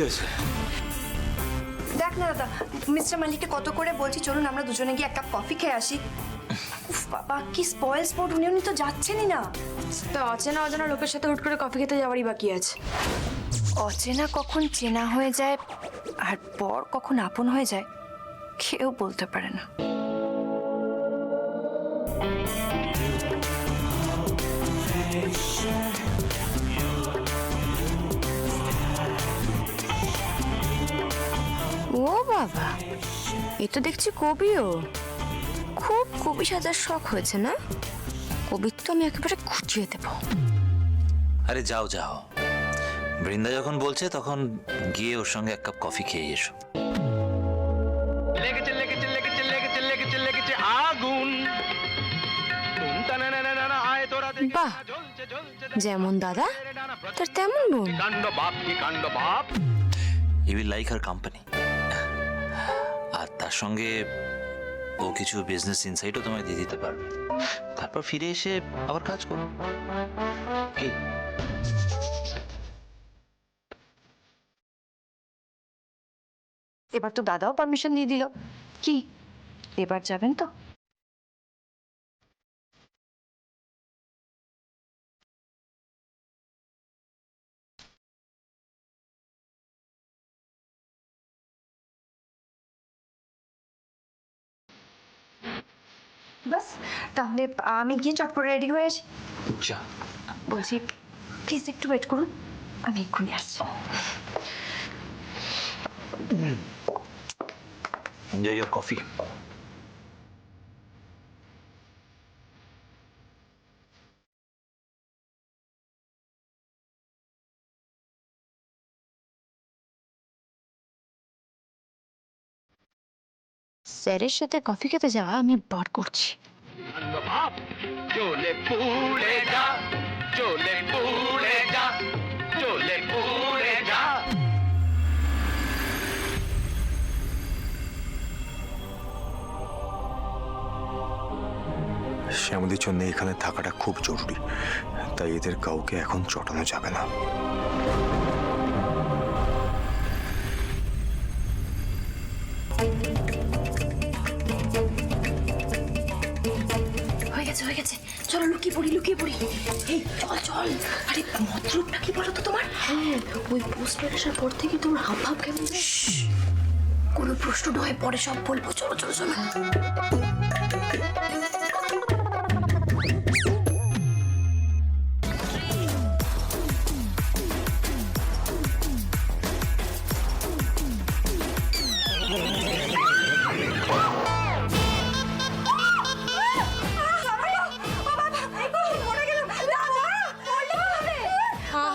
হয়েছে? দেখ না দাদা, মিস্টার মালিককে কত করে বলছি চলুন আমরা দুজনে গিয়ে এক কাপ কফি খেয়ে আসি। উফ বাবা, কি স্পয়েল স্পট, উনি তো যাচ্ছেনই না। তা অচেনা অজানা লোকের সাথে হুট করে কফি খেতে যাওয়ারই বাকি আছে। অচেনা কখন চেনা হয়ে যায় আর পর কখন আপন হয়ে যায় কেউ বলতে পারে না। ও বাবা, এ তো দেখছি কবিও। খুব কবি সাজার শখ হয়েছে না? কবিত্ব আমি একেবারে খুঁচিয়ে দেব। আরে যাও যাও, বৃন্দা যখন বলছে তখন গিয়ে ওর সঙ্গে এক কাপ কফি খেয়ে এসো। লেগেছে লেগেছে লেগেছে লেগেছে লেগেছে লেগেছে আগুন। বাহ, যেমন দাদা তার তেমন বোন। কাণ্ড বাপ, কি কাণ্ড বাপ। You will like her company. আর তার সঙ্গে ও কিছু বিজনেস ইনসাইটও তোমায় দিয়ে দিতে পারবে। তারপর ফিরে এসে আবার কাজ করো। কি এবার তো দাদাও পারমিশন দিয়ে দিল। কি এবার যাবেন তো? বাস, তাহলে আমি গিয়ে চট করে রেডি হয়ে আসি। যা। বলছি প্লিজ একটু ওয়েট করুন, আমি এক্ষুনি আসছি। Enjoy your coffee. স্যারের সাথে কফি খেতে যাওয়া আমি বার করছি। কাণ্ড বাপ, জ্বলে পুড়ে যা, জ্বলে পুড়ে যা, জ্বলে পুড়ে যা। শ্যামলীর জন্য এখানে থাকাটা খুব জরুরি, তাই এদের কাউকে এখন চটানো যাবে না। হয়ে গেছে, চলো লুকিয়ে পড়ি লুকিয়ে পড়ি। এই চল চল। আরে মতলবটা কি বলো তো তোমার? ওই পোস্টার আসার পর থেকে তোমার হাব ভাব কেমন? কোনো প্রশ্ন নয়, পরে সব বলবো। চলো চলো চলো।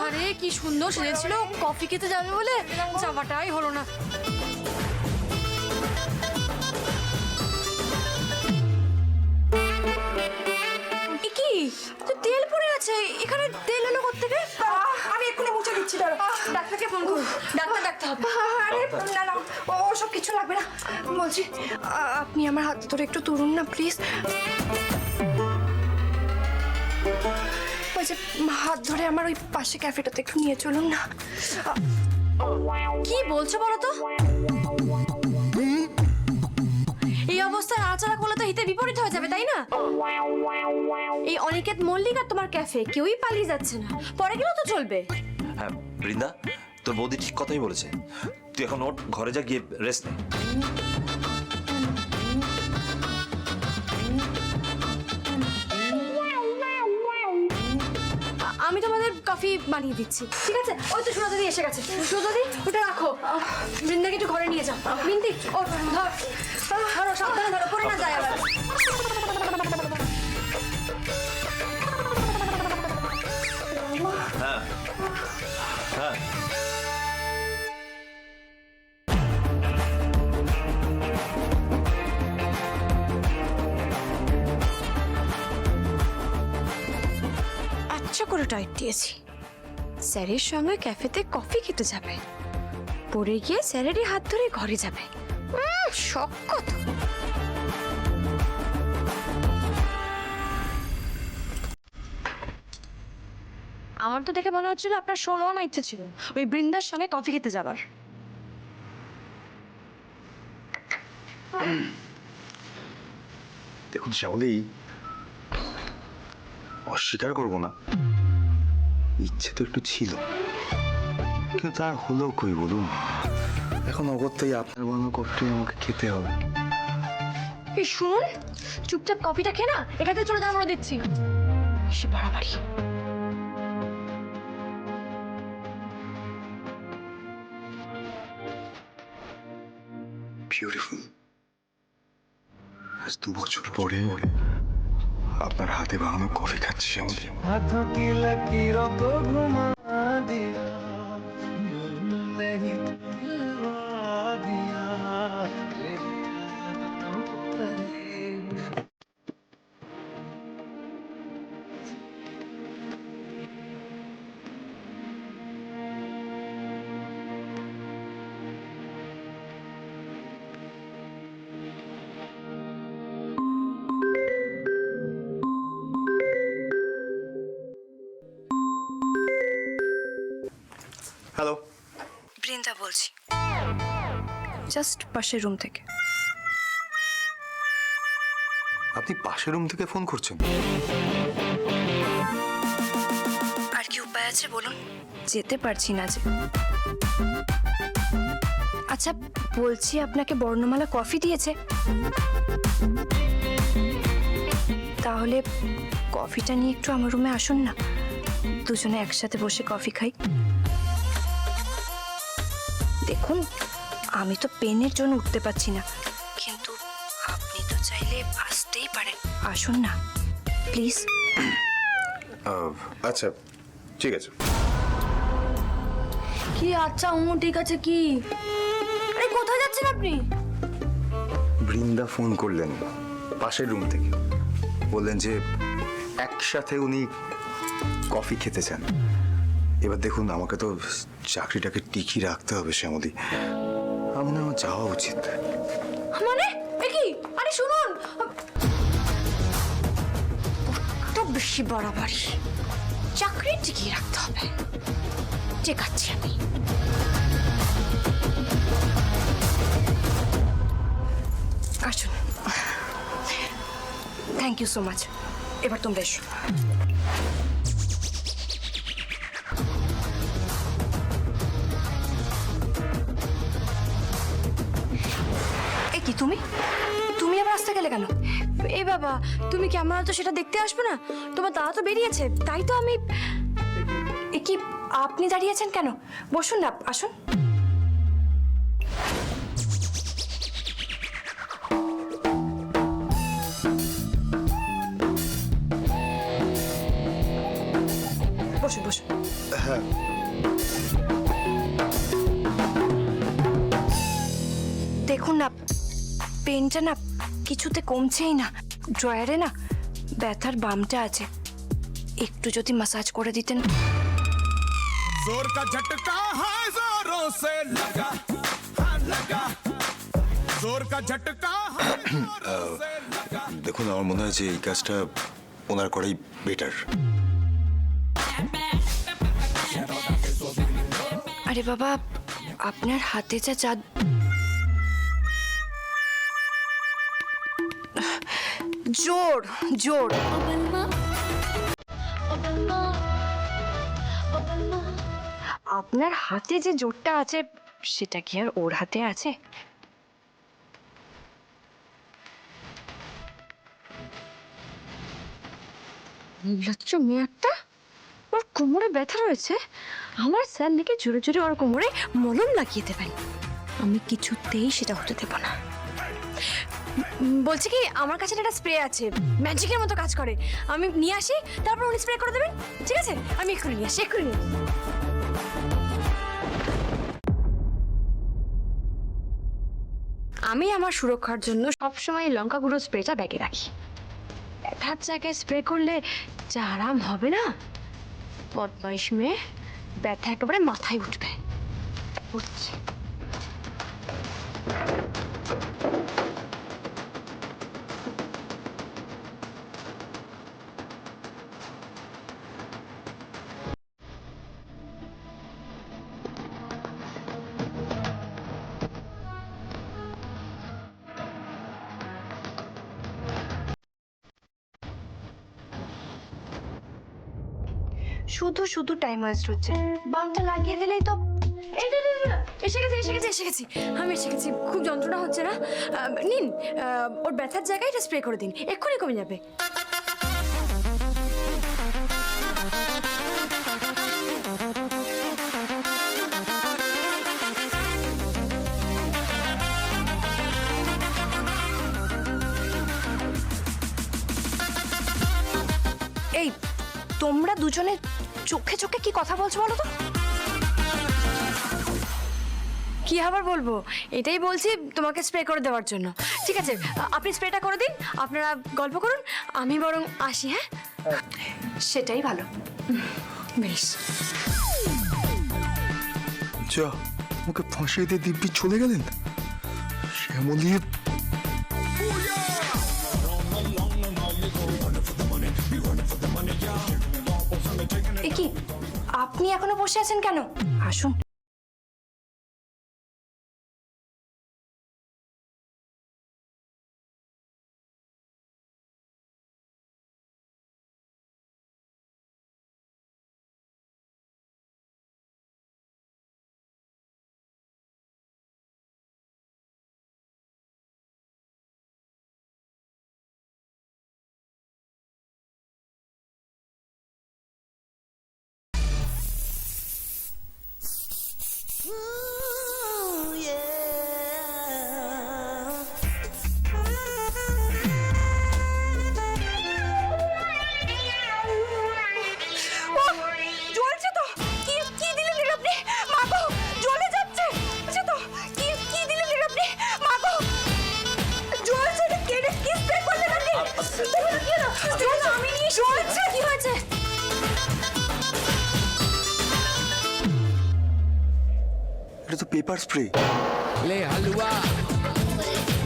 আরে কি সুন্দর সেজেছিল কফি খেতে যাবে বলে, যাওয়াটাই হলো না। কি তো তেল পড়ে আছে এখানে, তেল এলো কোত্থেকে? আমি এক্ষুনি মুছে দিচ্ছি, দাঁড়া। ডাক্তারকে ফোন করুন, ডাক্তার ডাকতে হবে। আরে না না, ও সব কিছু লাগবে না। বলছি আপনি আমার হাত ধরে একটু তুলুন না প্লিজ। বলছি হাত ধরে আমার ওই পাশে ক্যাফেটাতে একটু নিয়ে চলুন না। কি বলছো বলো তো? এই অবস্থায় আচারা করলে তো হিতে বিপরীত হয়ে যাবে, তাই না? এই অনিকেত মল্লিক আর তোমার ক্যাফে কেউই পালিয়ে যাচ্ছে না, পরে গেলেও তো চলবে। হ্যাঁ বৃন্দা, তোর বৌদি ঠিক কথাই বলেছে। তুই এখন ওঠ, ঘরে যা, গিয়ে রেস্ট নে। আমি তোমাদের কফি বানিয়ে দিচ্ছি, ঠিক আছে? ওই তো সুরদাদি এসে গেছে। সুরদাদি ওটা রাখো, বৃন্দাকে একটু ঘরে নিয়ে যাও। বিন্দি ও ধর, ধরো সাবধানে ধরো, পড়ে না যায় আবার। হ্যাঁ হ্যাঁ। আচ্ছা করে টাইট দিয়েছি। স্যারের সঙ্গে ক্যাফেতে কফি খেতে যাবে, পরে গিয়ে স্যারেরই হাত ধরে ঘরে যাবে। শখ কত! আমার তো দেখে মনে হচ্ছিল আপনার শোনো না ইচ্ছে ছিল ওই বৃন্দার সঙ্গে কফি খেতে যাবার। দেখুন শ্যামলী, অস্বীকার করবো না, ইচ্ছে তো একটু ছিল, কিন্তু তার হলো কই বলুন? এখন অগত্যই আপনার বানানো কফি আমাকে খেতে হবে। এই শুনুন, চুপচাপ কফিটা খেয়ে না এখান থেকে চলে যাওয়া আমরা দিচ্ছি। সে বাড়াবাড়ি। বিউটিফুল। আজ 2 বছর পরে আপনার হাতে বানানো কফি খাচ্ছি শ্যামলী। हाथों की लकीरों को घुमा दिया, नहीं घुमा दिया। হ্যালো, বৃন্দা বলছি, জাস্ট পাশের রুম থেকে। আপনি পাশের রুম থেকে ফোন করছেন? আর কি উপায় আছে বলুন, যেতে পারছি না যে। আচ্ছা বলছি, আপনাকে বর্ণমালা কফি দিয়েছে? তাহলে কফিটা নিয়ে একটু আমার রুমে আসুন না, দুজনে একসাথে বসে কফি খাই। দেখুন, আমি তো পেনের জন্য উঠতে পারছি না, কিন্তু আপনি তো চাইলে আসতেই পারেন। আসুন না প্লিজ। আচ্ছা ঠিক আছে। কি আচ্ছা ঠিক আছে কি? আরে কোথায় যাচ্ছেন আপনি? বৃন্দা ফোন করলেন পাশের রুম থেকে, বললেন যে একসাথে উনি কফি খেতে চান। এবার দেখুন, আমাকে তো চাকরিটাকে টিকিয়ে রাখতে হবে শ্যামলী, আমার যাওয়া উচিত। মানে এ কি? আরে শুনুন, তো বেশি বাড়াবাড়ি, চাকরি টিকিয়ে রাখতে হবে। ঠিক আছে, আমি আসুন। Thank you so much. এবার তোমরা এসো। এ কি, তুমি তুমি আবার আসতে গেলে কেন? এ বাবা, তুমি ক্যামেরা তো সেটা দেখতে আসবে না? তোমার দাদা তো বেরিয়েছে, তাই তো আমি। এ কি, আপনি দাঁড়িয়েছেন কেন? বসুন না, আসুন। বসুন বসুন। দেখুন না, পেনটা না কিছুতে কমছেই না। ড্রয়ারে না ব্যথার বামটা আছে, একটু যদি ম্যাসাজ করে দিতেন। जोर का झटका है जोरों से लगा, हाँ लगा, जोर का झटका है जोरों से लगा। দেখুন, আমার মনে হয় যে এই কাজটা ওনার করাই বেটার। আরে বাবা, আপনার হাতে যা জাদু। জোর জোর। আপনার হাতে যে জোরটা আছে, সেটা কি আর ওর হাতে আছে? লচ্ছ মেয়েটা, ওর কোমরে ব্যথা রয়েছে, আমার স্যার নাকি জোরে জোরে ওর কোমরে মলম লাগিয়ে দেবেন। আমি কিছুতেই সেটা হতে দেব না। বলছি কি, আমার কাছে একটা স্প্রে আছে, ম্যাজিকের মতো কাজ করে। আমি নিয়ে আসি, তারপর উনি স্প্রে করে দেবেন। ঠিক আছে, আমি এক্ষুনি নিয়ে আসি, এক্ষুনি নিয়ে আসি। আমি আমার সুরক্ষার জন্য সবসময় লঙ্কা গুঁড়ো স্প্রেটা ব্যাগে রাখি। ব্যথার জায়গায় স্প্রে করলে যা আরাম হবে না, বদমাইশ মেয়ে, ব্যথা একেবারে মাথায় উঠবে। উঠছে। শুধু শুধু টাইম ওয়েস্ট হচ্ছে। বামটা লাগিয়ে দিলেই তো। এই যে, এসে গেছি আমি এসে গেছি। খুব যন্ত্রণা হচ্ছে না? নিন, ওর ব্যথার জায়গায় এটা স্প্রে করে দিন, এক্ষুনি কমে যাবে। এই তোমরা দুজনে চোখে চোখে কি কথা বলছো বলো তো? কি আবার বলবো, এটাই বলছি তোমাকে স্প্রে করে দেওয়ার জন্য। ঠিক আছে, আপনি স্প্রেটা করে দিন, আপনারা গল্প করুন, আমি বরং আসি। হ্যাঁ, সেটাই ভালো। বেশ। যা, মুখে ফাঁসিয়ে দিয়ে দিব্যি চলে গেলেন। শ্যামলী, এ কি, আপনি এখনো বসে আছেন কেন? আসুন। জ্বলছে তো। কি কি দিলেন এর আপনি? মাগো, জ্বলে যাচ্ছে। আচ্ছা তো, কি কি দিলেন এর আপনি? মাগো, জ্বলছে। এটা কেটে কি স্প্রে করলেন আপনি? দেখুন কি হলো? জ্বলছে, আমি নিয়ে জ্বলছে। কি হয়েছে? এটা তো পেপার স্প্রে। ले हलवा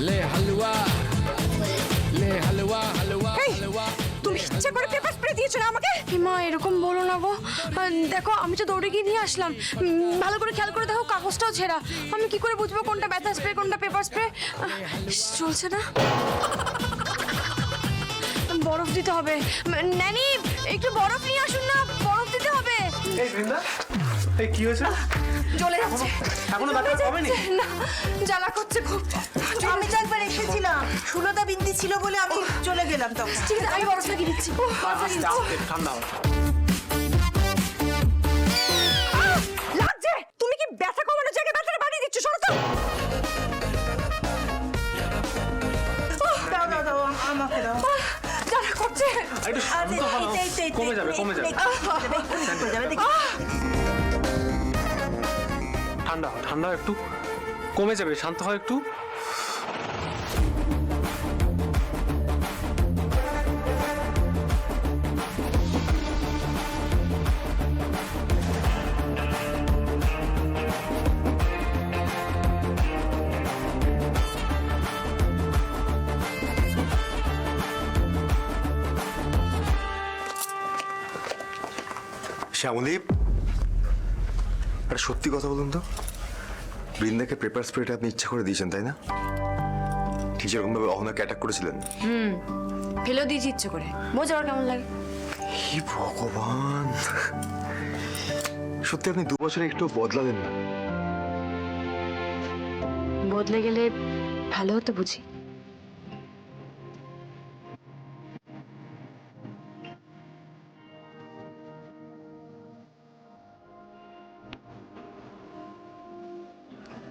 ले हलवा ले हलवा हलवा हलवा তুমি ইচ্ছা করে পেপার স্প্রে দিয়েছো না আমাকে? মা, এরকম বলো না গো। দেখো, আমি তো দৌড়ে গিয়ে নিয়ে আসলাম। ভালো করে খেয়াল করে দেখো, কাগজটাও ছেঁড়া। আমি কি করে বুঝবো কোনটা ব্যথা স্প্রে কোনটা পেপার স্প্রে? চলছে না। বরফ দিতে হবে। ন্যানি, একটু বরফ নিয়ে আসুন না, বরফ দিতে হবে। এই বৃন্দা, এই কি হয়েছে? জ্বলে যাচ্ছে। এখনো ব্যথা কমেনি? না, জ্বালা করছে খুব। আমি তো একবার এসেছিলাম, সুলতা বিন্দি ছিল বলে আমি চলে গেলাম তখন। ঠিক আছে, আমি বরফ লাগিয়ে দিচ্ছি। ঠান্ডা লাগছে। তুমি কি ব্যথা কমানোর জায়গায় ব্যথাটা বাড়িয়ে দিচ্ছ? সরো তো। দাও দাও দাও, আমাকে দাও। জ্বালা করছে। একটু শান্ত হও। কমে যাবে কমে যাবে। ঠান্ডা ঠান্ডা, একটু কমে যাবে, শান্ত হয় একটু। শ্যামলী, একটা সত্যি কথা বলুন তো, বৃন্দাকে পেপার স্প্রেটা আপনি ইচ্ছা করে দিয়েছেন তাই না? ঠিক যেরকম ভাবে অহনাকে অ্যাটাক করেছিলেন। ফেলেও দিয়েছি ইচ্ছে করে। বোঝ আর কেমন লাগে? হে ভগবান, সত্যি আপনি 2 বছরে একটু বদলালেন না। বদলে গেলে ভালো হতো বুঝি।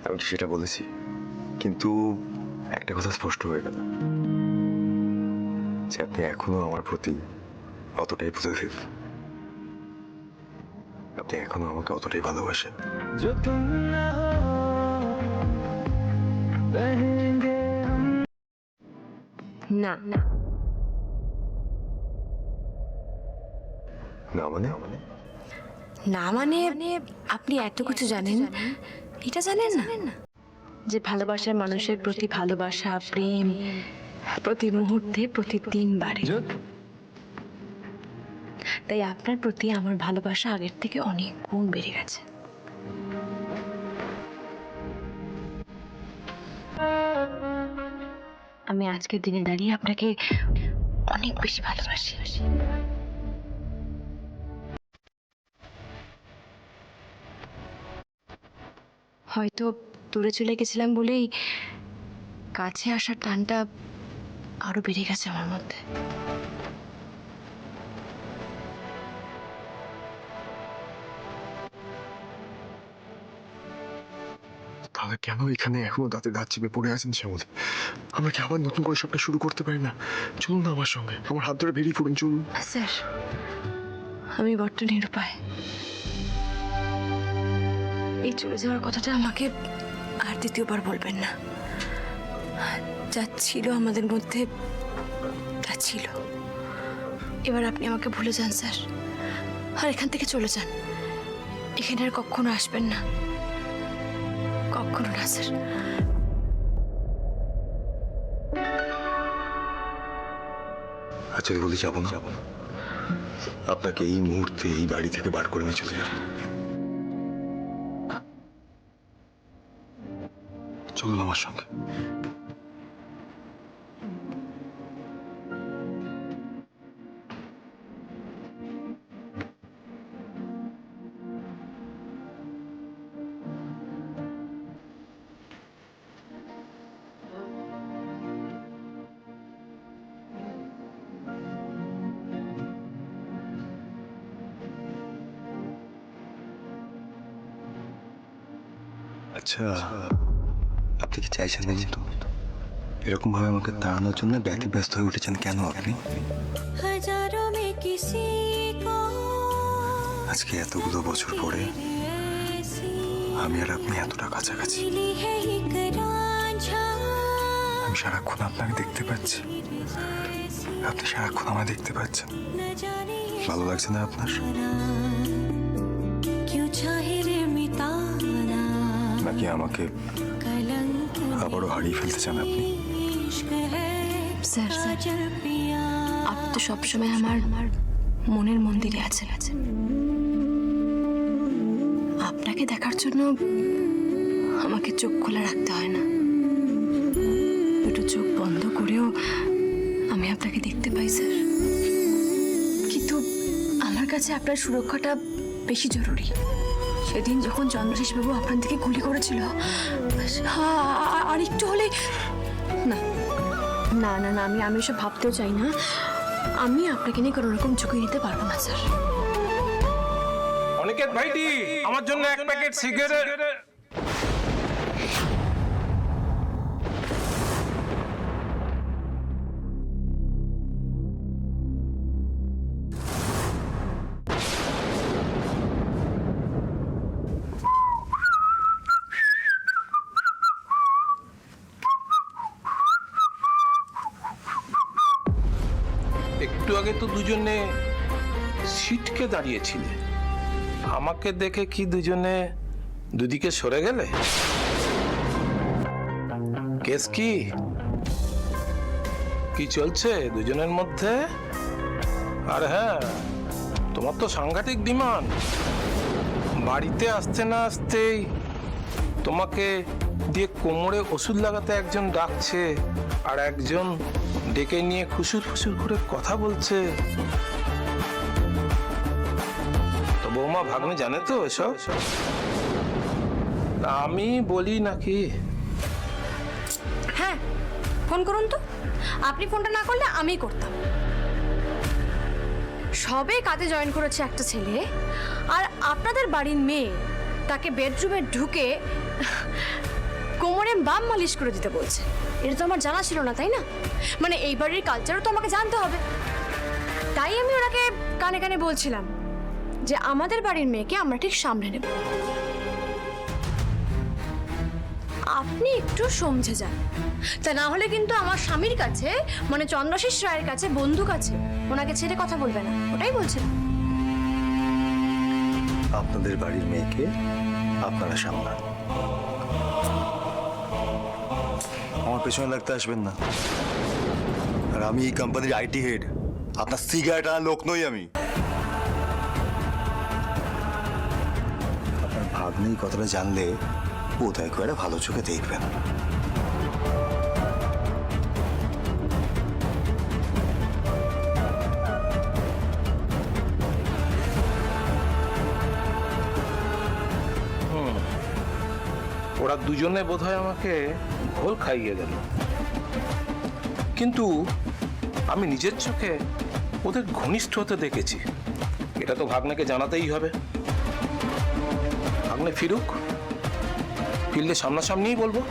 আমি তো সেটা বলেছি, কিন্তু একটা কথা স্পষ্ট হয়ে গেল যে আপনি এখনো আমার প্রতি অতটাই পজিটিভ, আপনি এখনো আমাকে অতটাই ভালোবাসেন। जो तुम ना हो रहेंगे हम। না, না মানে? না মানে আপনি এত কিছু জানেন, এটা জানেন না যে ভালোবাসার মানুষের প্রতি ভালোবাসা, প্রেম প্রতি মুহূর্তে প্রতিদিন বাড়ে। তাই আপনার প্রতি আমার ভালোবাসা আগের থেকে অনেক গুণ বেড়ে গেছে। আমি আজকের দিনে দাঁড়িয়ে আপনাকে অনেক বেশি ভালোবাসি। হয়তো দূরে চলে গেছিলাম বলেই কাছে আসার টানটা আরো বেড়ে গেছে আমার মধ্যে। তাহলে কেন এখানে এখনো দাঁতে দাঁত চেপে পড়ে আছেন শ্যামল? আমরা কি আবার নতুন করে সবটা শুরু করতে পারি না? চলুন না আমার সঙ্গে, আমার হাত ধরে বেরিয়ে পড়ুন, চলুন। স্যার, আমি বড্ড নিরুপায়। এই চলে যাওয়ার কথাটা আমাকে আর দ্বিতীয়বার বলবেন না। যা ছিল আমাদের মধ্যে তা ছিল। এবার আপনি আমাকে ভুলে যান স্যার, আর এখান থেকে চলে যান। এখানে আর কখনো আসবেন না, কখনো না স্যার। আচ্ছা বলি, যাবো না? আপনাকে এই মুহূর্তে এই বাড়ি থেকে বার করে নিয়ে চলে যাব। চলুন আমার সঙ্গে। আচ্ছা, আপনি কি চাইছেন না কিন্তু এরকম ভাবে আমাকে তাড়ানোর জন্য ব্যতিব্যস্ত হয়ে উঠেছেন কেন আপনি? আজকে এতগুলো বছর পরে আমি আর আপনি এতটা কাছাকাছি। আমি সারাক্ষণ আপনাকে দেখতে পাচ্ছি, আপনি সারাক্ষণ আমায় দেখতে পাচ্ছেন। ভালো লাগছে না আপনার? নাকি আমাকে আবারও হারিয়ে ফেলতে চান আপনি? স্যার, আপনি তো সবসময় আমার মনের মন্দিরে আছেন। আপনাকে দেখার জন্য আমাকে চোখ খোলা রাখতে হয় না। দুটো চোখ বন্ধ করেও আমি আপনাকে দেখতে পাই স্যার। কিন্তু আমার কাছে আপনার সুরক্ষাটা বেশি জরুরি। সেদিন যখন চন্দ্রশেষবাবু আপনার দিকে গুলি করেছিল, আর একটু হলে না না না না আমি এসব ভাবতেও চাই না। আমি আপনাকে নিয়ে কোনো রকম ঝুঁকি নিতে পারবো না স্যার। অনিকেত ভাইটি, আমার জন্য এক প্যাকেট সিগারেট। একটু আগে তো দুজনে সিটকে দাঁড়িয়েছিলে, আমাকে দেখে কি দুজনে দুদিকে সরে গেলে? কেস কি কি চলছে দুজনের মধ্যে? আর হ্যাঁ, তোমার তো সাংঘাতিক ডিমান্ড। বাড়িতে আসতে না আসতেই তোমাকে দিয়ে কোমরে ওষুধ লাগাতে একজন ডাকছে, আর একজন ডেকে নিয়ে খুশুর ফুসুর করে কথা বলছে। তো বৌমা ভাগ্নে জানে তো এসব? আমি বলি নাকি? হ্যাঁ, ফোন করুন তো। আপনি ফোনটা না করলে আমিই করতাম। সবে কাজে জয়েন করেছে একটা ছেলে, আর আপনাদের বাড়ির মেয়ে তাকে বেডরুমে ঢুকে কোমরে বাম মালিশ করে দিতে বলছে। এটা তো আমার জানা ছিল না, তাই না? মানে এই বাড়ির কালচারও তো আমাকে জানতে হবে। তাই আমি ওনাকে কানে কানে বলছিলাম যে আমাদের বাড়ির মেয়েকে আমরা ঠিক সামলে নেব। আপনি একটু সমঝে যান, তা না হলে কিন্তু আমার স্বামীর কাছে, মানে চন্দ্রশেষ রায়ের কাছে, বন্দুক আছে, ওনাকে ছেড়ে কথা বলবে না। ওটাই বলছিলাম। আপনাদের বাড়ির মেয়েকে আপনারা সামলান, আমার পেছনে লাগতে আসবেন না। আর আমি এই কোম্পানির আইটি হেড, আপনার সিগারেট আনা লোক নই আমি। আপনার ভাগ্নে এই কথাটা জানলে বোধহয় করে ভালো চোখে দেখবেন। ওরা দুজনে বোধহয় আমাকে ঘোল খাইয়ে গেল, কিন্তু আমি নিজের চোখে ওদের ঘনিষ্ঠ হতে দেখেছি। এটা তো ভাগ্নেকে জানাতেই হবে। ভাগ্নে ফিরুক, ফিরলে সামনাসামনিই বলবো।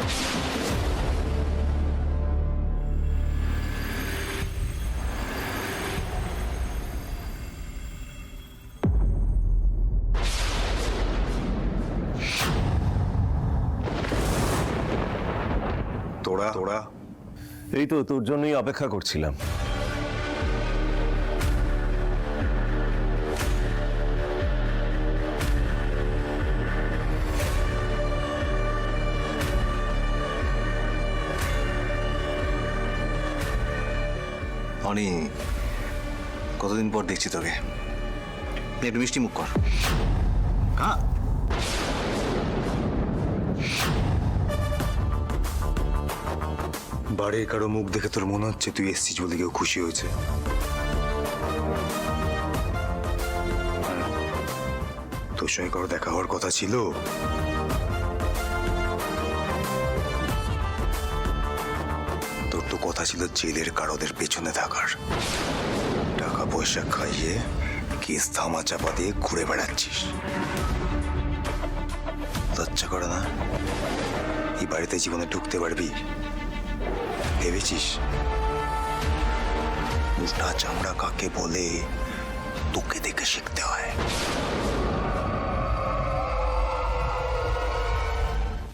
তোরা তোরা এই তো তোর জন্যই অপেক্ষা করছিলাম। অনি, কতদিন পর দেখছি তোকে, একটু মিষ্টি মুখ কর। হ্যাঁ, বাড়ির কারো মুখ দেখে তোর মনে হচ্ছে তুই এসছিস বলে কেউ খুশি হয়েছে। তোর সঙ্গে কারো দেখা হওয়ার কথা ছিল? তোর তো কথা ছিল জেলের কারোদের পেছনে থাকার, টাকা পয়সা খাইয়ে কেস থামা চাপা দিয়ে ঘুরে বেড়াচ্ছিস। লজ্জা করে না? এই বাড়িতে জীবনে ঢুকতে পারবি ভেবেছিস? উল্টা চামড়া কাকে বলে তোকে দেখে শিখতে হয়।